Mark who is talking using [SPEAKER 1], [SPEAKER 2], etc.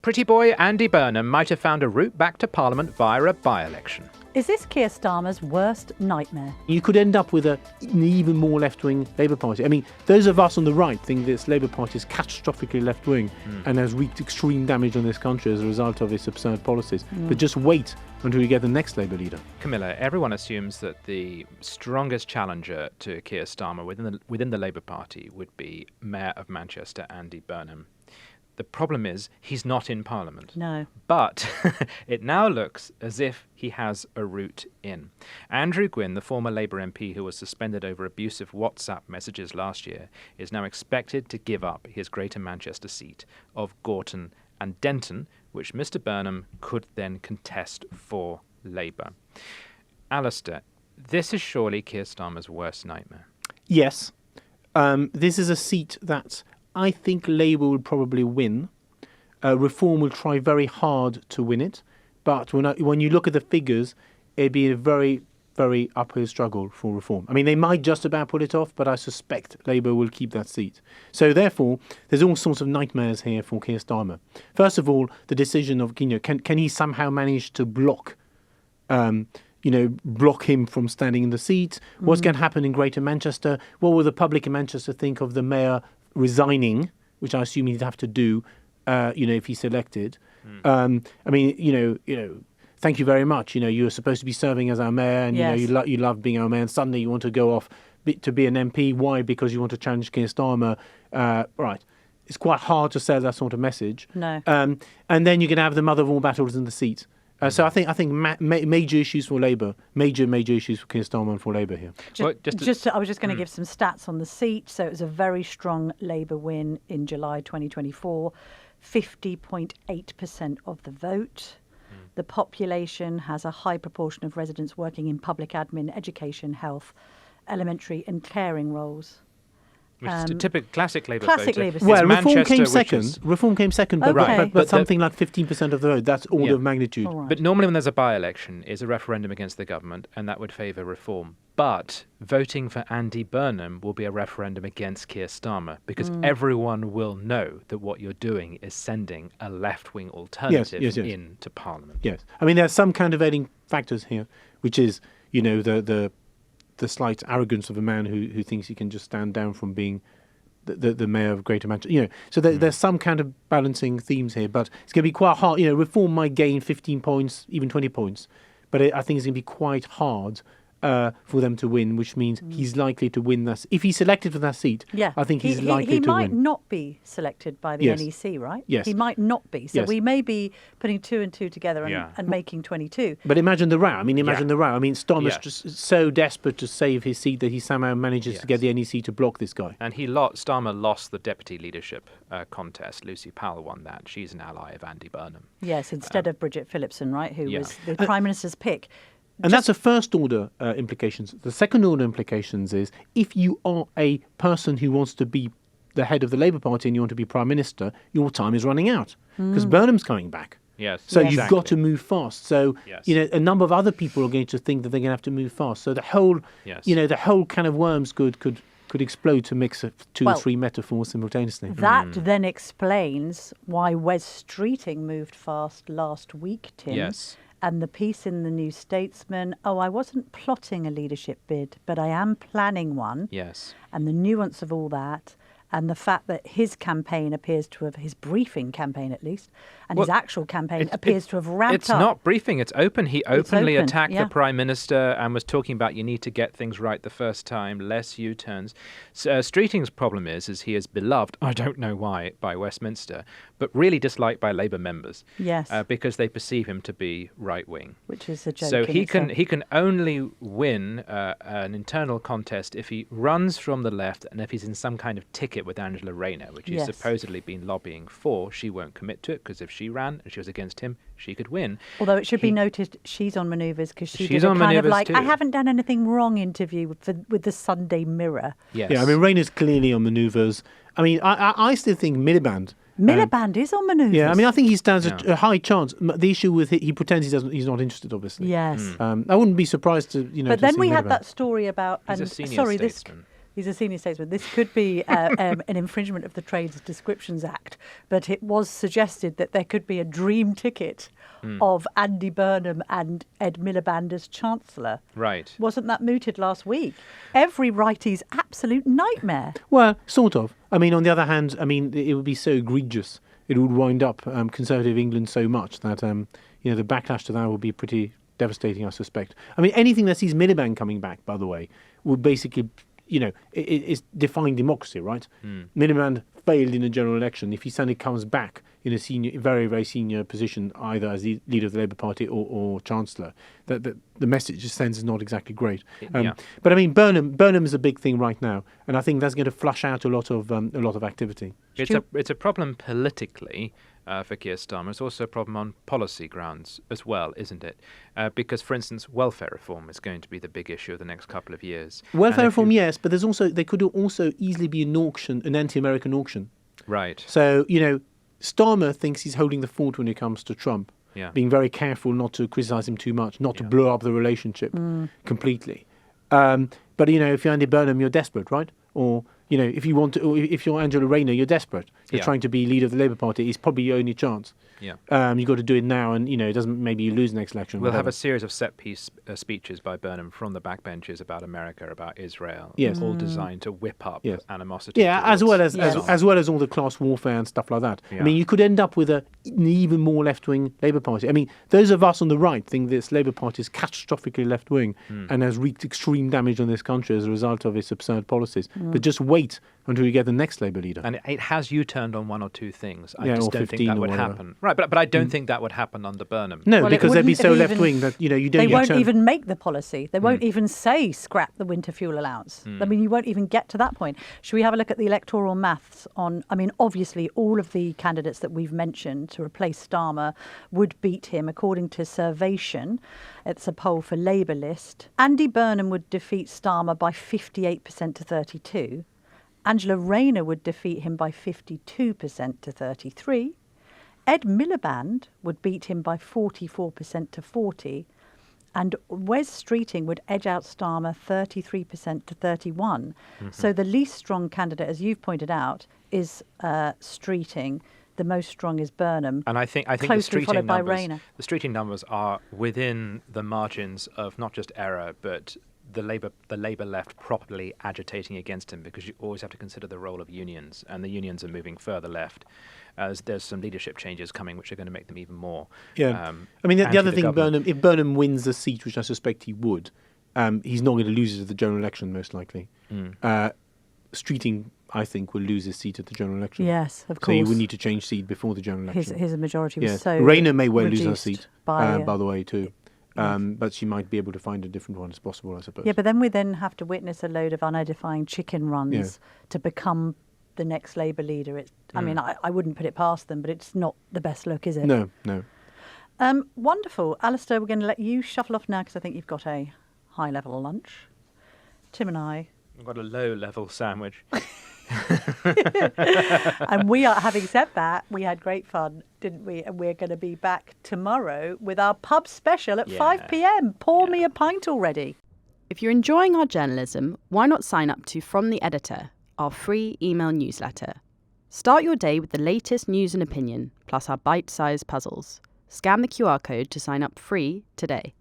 [SPEAKER 1] Pretty boy Andy Burnham might have found a route back to Parliament via a by-election.
[SPEAKER 2] Is this Keir Starmer's worst nightmare?
[SPEAKER 3] You could end up with an even more left-wing Labour Party. I mean, those of us on the right think this Labour Party is catastrophically left-wing and has wreaked extreme damage on this country as a result of its absurd policies. But just wait until we get the next Labour leader.
[SPEAKER 1] Camilla, everyone assumes that the strongest challenger to Keir Starmer within the Labour Party would be Mayor of Manchester, Andy Burnham. The problem is he's not in Parliament.
[SPEAKER 2] No.
[SPEAKER 1] But it now looks as if he has a route in. Andrew Gwynne, the former Labour MP who was suspended over abusive WhatsApp messages last year, is now expected to give up his Greater Manchester seat of Gorton and Denton, which Mr Burnham could then contest for Labour. Allister, this is surely Keir Starmer's worst nightmare.
[SPEAKER 3] Yes. This is a seat that I think Labour will probably win. Reform will try very hard to win it. But when you look at the figures, it'd be a very, very uphill struggle for Reform. I mean, they might just about pull it off, but I suspect Labour will keep that seat. So therefore, there's all sorts of nightmares here for Keir Starmer. First of all, the decision of, can he somehow manage to block him from standing in the seat? What's going to happen in Greater Manchester? What will the public in Manchester think of the mayor resigning, which I assume he'd have to do, if he's elected? Thank you very much. You were supposed to be serving as our mayor, and
[SPEAKER 2] Yes.
[SPEAKER 3] you love being our mayor. And suddenly you want to go off to be an MP. Why? Because you want to challenge Keir Starmer. Right. It's quite hard to sell that sort of message.
[SPEAKER 2] No.
[SPEAKER 3] And then you're going to have the mother of all battles in the seat. So I think major issues for Labour, major issues for Keir Starmer and for Labour here.
[SPEAKER 2] I was just going to give some stats on the seat. So it was a very strong Labour win in July 2024, 50.8% of the vote. The population has a high proportion of residents working in public admin, education, health, elementary and caring roles.
[SPEAKER 1] Which is a typical classic Labour
[SPEAKER 2] Classic
[SPEAKER 1] voter.
[SPEAKER 2] Labour
[SPEAKER 1] It's
[SPEAKER 3] Well, Reform
[SPEAKER 1] Manchester,
[SPEAKER 3] came
[SPEAKER 1] which
[SPEAKER 3] second.
[SPEAKER 1] is-
[SPEAKER 3] Reform came second, but,
[SPEAKER 2] Okay.
[SPEAKER 3] but
[SPEAKER 1] But
[SPEAKER 3] something like 15% of the vote. That's order
[SPEAKER 1] Yeah.
[SPEAKER 3] of magnitude.
[SPEAKER 2] All right.
[SPEAKER 1] But normally when there's a by-election, is a referendum against the government, and that would favour Reform. But voting for Andy Burnham will be a referendum against Keir Starmer, because everyone will know that what you're doing is sending a left-wing alternative
[SPEAKER 3] yes.
[SPEAKER 1] into Parliament.
[SPEAKER 3] Yes. I mean, there's some countervailing factors here, which is, the slight arrogance of a man who thinks he can just stand down from being the mayor of Greater Manchester. So there's some kind of balancing themes here, but it's going to be quite hard. Reform might gain 15 points, even 20 points, but I think it's going to be quite hard for them to win, which means he's likely to win that. If he's selected for that seat,
[SPEAKER 2] Yeah,
[SPEAKER 3] I think he's likely to win.
[SPEAKER 2] He might not be selected by the
[SPEAKER 3] Yes.
[SPEAKER 2] NEC, right?
[SPEAKER 3] Yes.
[SPEAKER 2] He might not be. So
[SPEAKER 3] Yes.
[SPEAKER 2] we may be putting two and two together and,
[SPEAKER 1] Yeah.
[SPEAKER 2] and making 22.
[SPEAKER 3] But imagine the row.
[SPEAKER 1] Yeah.
[SPEAKER 3] The row. I mean, Starmer's
[SPEAKER 1] Yeah.
[SPEAKER 3] just so desperate to save his seat that he somehow manages to get the NEC to block this guy.
[SPEAKER 1] And Starmer lost the deputy leadership contest. Lucy Powell won that. She's an ally of Andy Burnham.
[SPEAKER 2] Yes, instead of Bridget Phillipson, right, who
[SPEAKER 1] Yeah.
[SPEAKER 2] was the Prime Minister's pick.
[SPEAKER 3] And that's the first order implications. The second order implications is if you are a person who wants to be the head of the Labour Party and you want to be Prime Minister, your time is running out because Burnham's coming back.
[SPEAKER 1] Yes.
[SPEAKER 3] So
[SPEAKER 2] Yes.
[SPEAKER 3] you've got to move fast. So
[SPEAKER 1] Yes.
[SPEAKER 3] a number of other people are going to think that they're going to have to move fast. So the whole the whole can of worms could explode, to mix two or
[SPEAKER 2] Well,
[SPEAKER 3] three metaphors simultaneously.
[SPEAKER 2] That then explains why Wes Streeting moved fast last week, Tim.
[SPEAKER 1] Yes.
[SPEAKER 2] And the piece in the New Statesman, I wasn't plotting a leadership bid, but I am planning one.
[SPEAKER 1] Yes.
[SPEAKER 2] And the nuance of all that, and the fact that his campaign appears to have, his briefing campaign at least, and his actual campaign appears to have ramped
[SPEAKER 1] It's
[SPEAKER 2] up.
[SPEAKER 1] not briefing, it's open. He openly
[SPEAKER 2] open,
[SPEAKER 1] attacked
[SPEAKER 2] yeah.
[SPEAKER 1] the Prime Minister and was talking about you need to get things right the first time, less U-turns. So, Streeting's problem is he is beloved, I don't know why, by Westminster, but really disliked by Labour members.
[SPEAKER 2] Yes.
[SPEAKER 1] Because they perceive him to be right-wing.
[SPEAKER 2] Which is a joke.
[SPEAKER 1] So
[SPEAKER 2] in
[SPEAKER 1] he
[SPEAKER 2] itself.
[SPEAKER 1] can only win an internal contest if he runs from the left and if he's in some kind of ticket with Angela Rayner, which he's
[SPEAKER 2] Yes.
[SPEAKER 1] supposedly been lobbying for. She won't commit to it because if she ran and she was against him, she could win.
[SPEAKER 2] Although it should be noted, she's on manoeuvres because she
[SPEAKER 1] She's
[SPEAKER 2] did a
[SPEAKER 1] on
[SPEAKER 2] kind of
[SPEAKER 1] manoeuvres
[SPEAKER 2] like,
[SPEAKER 1] too.
[SPEAKER 2] I haven't done anything wrong interview with the Sunday Mirror.
[SPEAKER 1] Yes.
[SPEAKER 3] Yeah, I mean, Rayner's clearly on manoeuvres. I mean, I still think Miliband.
[SPEAKER 2] Miliband is on manoeuvres.
[SPEAKER 3] Yeah, I mean, I think he stands
[SPEAKER 1] Yeah.
[SPEAKER 3] a high chance. The issue with he pretends he's not interested, obviously.
[SPEAKER 2] Yes.
[SPEAKER 3] I wouldn't be surprised to
[SPEAKER 2] But
[SPEAKER 3] to
[SPEAKER 2] then
[SPEAKER 3] see
[SPEAKER 2] we had
[SPEAKER 3] Miliband.
[SPEAKER 2] that story about...
[SPEAKER 1] He's a
[SPEAKER 2] and
[SPEAKER 1] senior
[SPEAKER 2] sorry,
[SPEAKER 1] statesman.
[SPEAKER 2] He's a senior statesman. This could be an infringement of the Trades Descriptions Act, but it was suggested that there could be a dream ticket of Andy Burnham and Ed Miliband as Chancellor.
[SPEAKER 1] Right.
[SPEAKER 2] Wasn't that mooted last week? Every righty's absolute nightmare.
[SPEAKER 3] Well, sort of. I mean, on the other hand, I mean, it would be so egregious. It would wind up Conservative England so much that, the backlash to that would be pretty devastating, I suspect. I mean, anything that sees Miliband coming back, by the way, would basically, it's defying democracy, right? Miliband failed in a general election. If he suddenly comes back in a very, very senior position, either as the leader of the Labour Party or Chancellor, the message it sends is not exactly great. But I mean, Burnham is a big thing right now, and I think that's going to flush out a lot of activity.
[SPEAKER 1] It's a problem politically for Keir Starmer. It's also a problem on policy grounds as well, isn't it? Because, for instance, welfare reform is going to be the big issue of the next couple of years.
[SPEAKER 3] Welfare reform, yes, but there could also easily be an anti-American auction.
[SPEAKER 1] Right.
[SPEAKER 3] So, Starmer thinks he's holding the fort when it comes to Trump, being very careful not to criticise him too much, not to blow up the relationship completely. But, if you're Andy Burnham, you're desperate, right? Or, if you're Angela Rayner, you're desperate. You're trying to be leader of the Labour Party. It's probably your only chance.
[SPEAKER 1] Yeah.
[SPEAKER 3] You've got to do it now, and, it doesn't, maybe you lose next election.
[SPEAKER 1] We'll have a series of set-piece speeches by Burnham from the backbenches about America, about Israel, all designed to whip up animosity.
[SPEAKER 3] Yeah, as well as all the class warfare and stuff like that. Yeah. I mean, you could end up with an even more left-wing Labour Party. I mean, those of us on the right think this Labour Party is catastrophically left-wing and has wreaked extreme damage on this country as a result of its absurd policies. But just wait until you get the next Labour leader.
[SPEAKER 1] And it has U-turned on one or two things. I just don't think that would happen. Right, but I don't think that would happen under Burnham.
[SPEAKER 3] No, because they'd be so left-wing that, you don't...
[SPEAKER 2] They won't even make the policy. They won't even say scrap the winter fuel allowance. I mean, you won't even get to that point. Should we have a look at the electoral maths on... I mean, obviously, all of the candidates that we've mentioned to replace Starmer would beat him, according to Survation. It's a poll for Labour List. Andy Burnham would defeat Starmer by 58% to 32%. Angela Rayner would defeat him by 52% to 33%. Ed Miliband would beat him by 44% to 40%. And Wes Streeting would edge out Starmer 33% to 31%. So the least strong candidate, as you've pointed out, is Streeting. The most strong is Burnham.
[SPEAKER 1] And I think
[SPEAKER 2] closely followed by Rayner.
[SPEAKER 1] The Streeting numbers are within the margins of not just error, but the Labour left properly agitating against him, because you always have to consider the role of unions, and the unions are moving further left. There's some leadership changes coming which are going to make them even more.
[SPEAKER 3] Yeah, I mean, the other thing, if Burnham wins the seat, which I suspect he would, he's not going to lose it at the general election, most likely. Streeting, I think, will lose his seat at the general election.
[SPEAKER 2] Yes, of course.
[SPEAKER 3] So he would need to change seat before the general election.
[SPEAKER 2] His majority was so
[SPEAKER 3] Rayner may well lose her seat,
[SPEAKER 2] by
[SPEAKER 3] the way, too. But she might be able to find a different one as possible, I suppose.
[SPEAKER 2] Yeah, but then we have to witness a load of unedifying chicken runs to become the next Labour leader. I mean, I wouldn't put it past them, but it's not the best look, is it?
[SPEAKER 3] No.
[SPEAKER 2] Wonderful. Alistair, we're going to let you shuffle off now because I think you've got a high-level lunch. Tim and I...
[SPEAKER 1] I've got a low-level sandwich.
[SPEAKER 2] And having said that, we had great fun, didn't we? And we're going to be back tomorrow with our pub special at 5 p.m. Pour me a pint already.
[SPEAKER 4] If you're enjoying our journalism, why not sign up to From the Editor, our free email newsletter? Start your day with the latest news and opinion, plus our bite-sized puzzles. Scan the QR code to sign up free today.